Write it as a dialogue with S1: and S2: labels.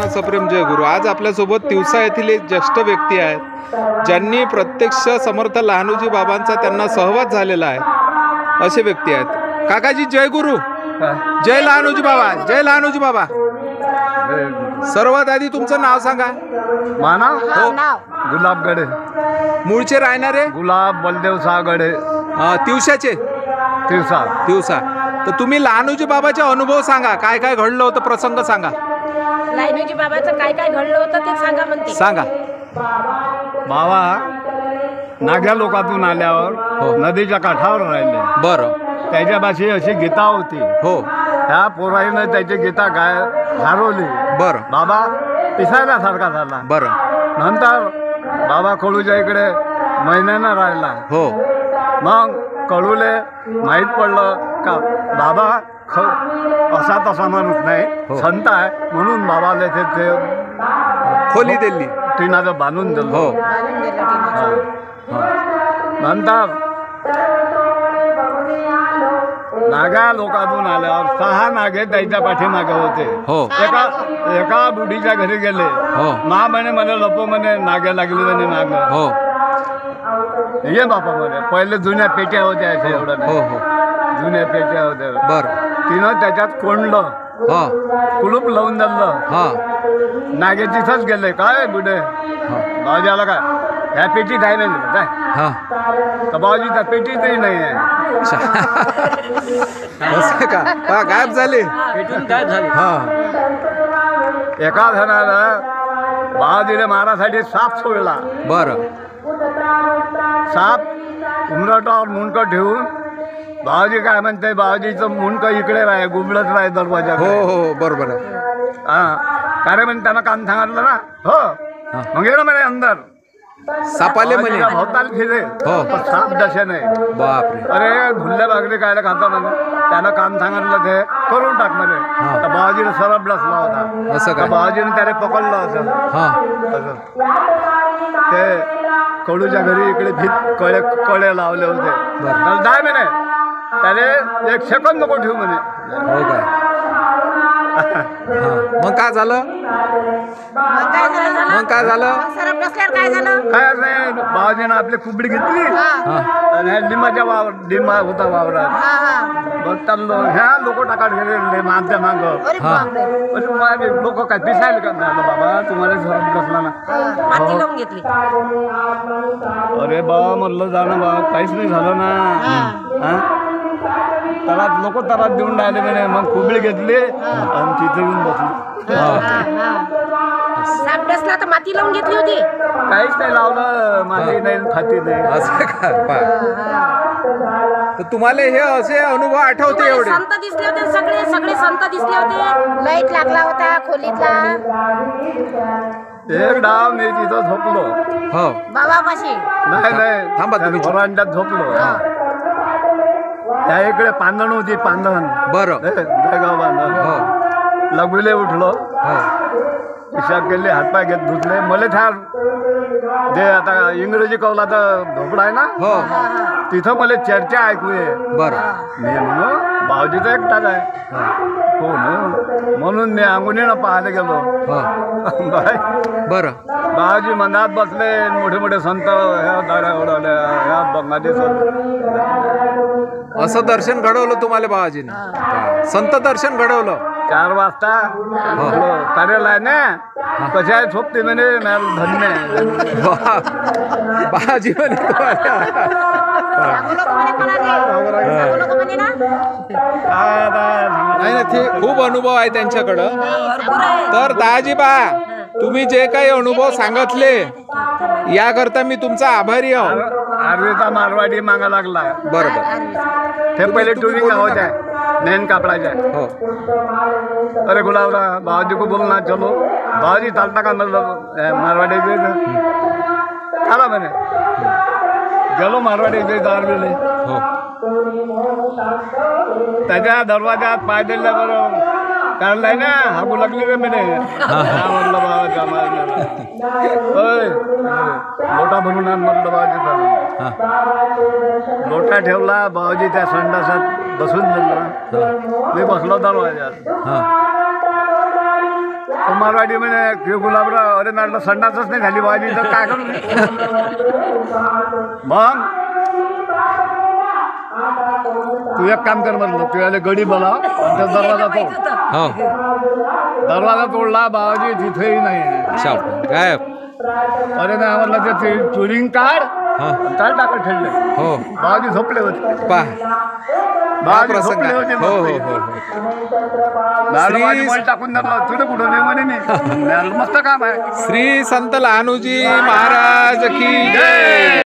S1: सर्वांना सप्रेम जय गुरु। आज आपल्यासोबत तिवसा येथील एक ज्येष्ठ व्यक्ती आहेत ज्यांनी प्रत्यक्ष समर्थ लहानोजी बाबांचा त्यांना सहवास झालेला आहे असे व्यक्ती आहेत। काकाजी जय गुरु, जय लहानोजी बाबा, जय लहानोजी बाबा। सर्वात आधी तुमचं नाव सांगा।
S2: माना
S1: हो,
S2: गुलाब गडे,
S1: मूळचे राहणारे
S2: गुलाब बलदेव सागडे,
S1: तिवसाचे
S2: तिवसा।
S1: तिवसा। तर तुम्ही लहानोजी बाबाचे अनुभव सांगा, काय काय घडलं होतं, प्रसंग सांगा।
S3: लहानोजी बाबाचं काय काय घडलं होतं ते सांगा म्हणते।
S1: सांगा।
S2: बाबा नाग्या लोकातून आल्यावर
S1: हो,
S2: नदीच्या काठावर राहिले।
S1: बरं।
S2: त्याच्यापाशी अशी गीता होती।
S1: हो,
S2: त्या पोराईनं त्याची गीता काय हरवली।
S1: बरं
S2: बाबा पिसायल्यासारखा झाला।
S1: बरं।
S2: नंतर बाबा कडूच्या इकडे महिन्यानं राहिला।
S1: हो,
S2: मग कडूले माहीत पडलं का बाबा असा तसा माणूस नाही,
S1: हो,
S2: संत आहे, म्हणून बाबाला ते
S1: खोली दिली,
S2: टिनाचं बांधून दिलं।
S1: हो,
S3: बांधून दिलं टिनाचं।
S2: नंतर नागा लोकातून आल्यावर 6 नागे त्याच्या पाठीमागे होते।
S1: हो,
S2: एका बुढीच्या घरी गेले।
S1: हो,
S2: मा म्हणे मला लपो म्हणे नागे लागली म्हणे नाग।
S1: हो,
S2: ये बापा म्हणे पहिले जुन्या पेट्या होत्या अशा एवढं
S1: हो,
S2: नाही,
S1: हो,
S2: जुन्या पेट्या होत्या।
S1: बरं।
S2: तिनं त्याच्यात कोंडलं,
S1: हा,
S2: कुलूप लावून दिलं।
S1: हा,
S2: नागे तिथंच गेले। काय बुडे बाबाजी आला काय, ह्या पेटीत आहे नाही काय?
S1: हा,
S2: तर बाबाजी त्या पेटीतही नाही आहे।
S1: असं का? पहा गायब झाले,
S2: पेटीत काय झाले?
S1: हा,
S2: एका जणानं बाबाजीने मारासाठी साप सोडला।
S1: बरं।
S2: साप उमरटावर मुंडकं ठेवून बाबाजी काय म्हणते, बाबाजीचं मुंडकं इकडे राहे, गुबडत राहे दरवाजा।
S1: हो, हो, बरोबर आहे।
S2: हा, कारण म्हणजे त्यांना काम सांगितलं ना। हो,
S1: हा,
S2: मग गेलं म्हणे अंदर,
S1: सापाले म्हणे।
S2: भोवताल फिरे,
S1: हो,
S2: पण साप दशे नाही।
S1: बापरे।
S2: अरे धुल्ल्या भाकरी खायला खाता म्हणे, त्यानं काम सांगितलं ते करून टाक म्हणे।
S1: हा.
S2: तर बाबाजीने सरळ बसला होता।
S1: असं काय?
S2: तर बाबाजीने त्याने पकडलं असं।
S1: हा,
S2: असं ते कडूच्या घरी इकडे भीत कळे लावले होते।
S1: बरं।
S2: तर जाय म्हणे, त्याने 1 सेकंद नको ठेवू म्हणे।
S1: हो काय? हा, मग काय झालं?
S3: मग काय झालं?
S1: मग काय झालं?
S3: मग सरप बसल्यावर काय झालं?
S2: काय नाही, बाबाजीनं आपली कुबडी घेतली
S3: हा,
S2: आणि ह्या लिंबा होता वावरात।
S3: हा, हा.
S2: बघ चाललो, ह्या लोक टाकाट गेले माझ्या माग।
S3: अरे
S1: हा.
S3: बापरे.
S2: अरे माझे लोक काय पिसायला का झालं बाबा, तुम्हाला सरप बसला ना।
S3: हा, माती लावून घेतली।
S2: अरे बाबा म्हणलं जाणं बाबा, काहीच नाही झालं ना। हा? तरात लोक तरात देऊन राहिले म्हणे, मग कुबडी घेतली आणि तिथे येऊन बसली।
S3: हा, हा. साप डसला तर माती लावून घेतली होती।
S2: काहीच नाही लावलं, माती नाही खाती नाही।
S1: असं का? पहा.
S3: हा.
S1: तर तुम्हाला हे असे अनुभव आठवते
S3: तुम्हाला
S1: एवढे?
S3: संत दिसले होते, सगळे संत दिसले होते। लाईट लागला होता खोलीतला।
S2: एक डाव मी तिथं झोपलो।
S1: हो,
S2: नाही
S3: बाबापाशी
S2: नाही,
S1: थांबा तुम्ही.
S2: वरांड्यात झोपलो। त्या इकडे पांधण होती, पांधण।
S1: बरं।
S2: दहेगाव बांधण।
S1: हो,
S2: लगविले उठलो,
S1: हो,
S2: पिशाब केले, हातपाय घेत धुतले। मला ठार जे आता इंग्रजी कौलाचं झोपडा आहे ना,
S1: हो,
S2: तिथं मला चर्चा ऐकू ये।
S1: बरं।
S2: मी म्हणू भाऊजी तर एकटाच आहे, कोण म्हणून मी अंगुनीनं पाहायला गेलो।
S1: हो,
S2: बाय
S1: बरं।
S2: बाबाजी मनात बसले, मोठे मोठे संत ह्या दाड्या उडवल्या, ह्या बंगाली
S1: असं दर्शन घडवलं तुम्हाला बाबाजीने? पहा, संत दर्शन घडवलं।
S2: 4 वाजता कार्यालय ना, कशा आहे झोपते म्हणे, धन्य आहे।
S1: बाबाजी म्हणे तुम्हाला?
S3: सांगू नको म्हणे कोणाला, सांगू नको म्हणे ना।
S1: नाही ना, ते खूप अनुभव आहे त्यांच्याकडं।
S3: भरपूर आहे।
S1: तर दाजी बा, तुम्ही जे काही अनुभव सांगितले याकरता मी तुमचा आभारी आहो।
S2: आर्वीचा मारवाडी मागा लागला।
S1: बरोबर।
S2: ते पहिले
S1: तुम्ही
S2: टुरिंग
S1: बोलू
S2: होत्या, नैन कापडाच्या।
S1: हो,
S2: अरे गुलाबराव बाबाजी को बोलना चलो, बाबाजी चालता का मतलब मारवाडी चला म्हणे। गेलो मारवाडी आर्वीले।
S1: हो,
S2: त्याच्या दरवाजात पाय दिल्याबरोबर काढलाय ना, हागू लागली रे म्हणे। म्हणलं बाबा लोटा भरून आण म्हटलं बाबाजी। लोटा ठेवला, बाबाजी त्या संडासात बसून दिला। मी बसलो दरवाजात। कुमारवाडी म्हणे गुलाबराव, अरे म्हटलं संडासच नाही झाली बाजी तर काय करू मग तू एक काम कर म्हणलं, तू याला गडी बोलाव आणि त्या दरवाजा तोड.
S1: हो
S2: दरवाजा तोडला बाबाजी तिथेही नाही.
S1: शाप गायब.
S2: अरे नाही म्हणलं ते चुरिंग काढ
S1: हा
S2: काय टाकत ठेवले.
S1: हो
S2: बाबाजी झोपले होते.
S1: पा
S2: बाबाजी
S1: प्रसंग
S2: झोपले
S1: आहे.
S2: होते.
S1: हो हो हो
S2: बाबाजी टाकून धरला तुझं कुठं नाही म्हणे मी. मस्त काम आहे.
S1: श्री संत लहानूजी महाराज की जय.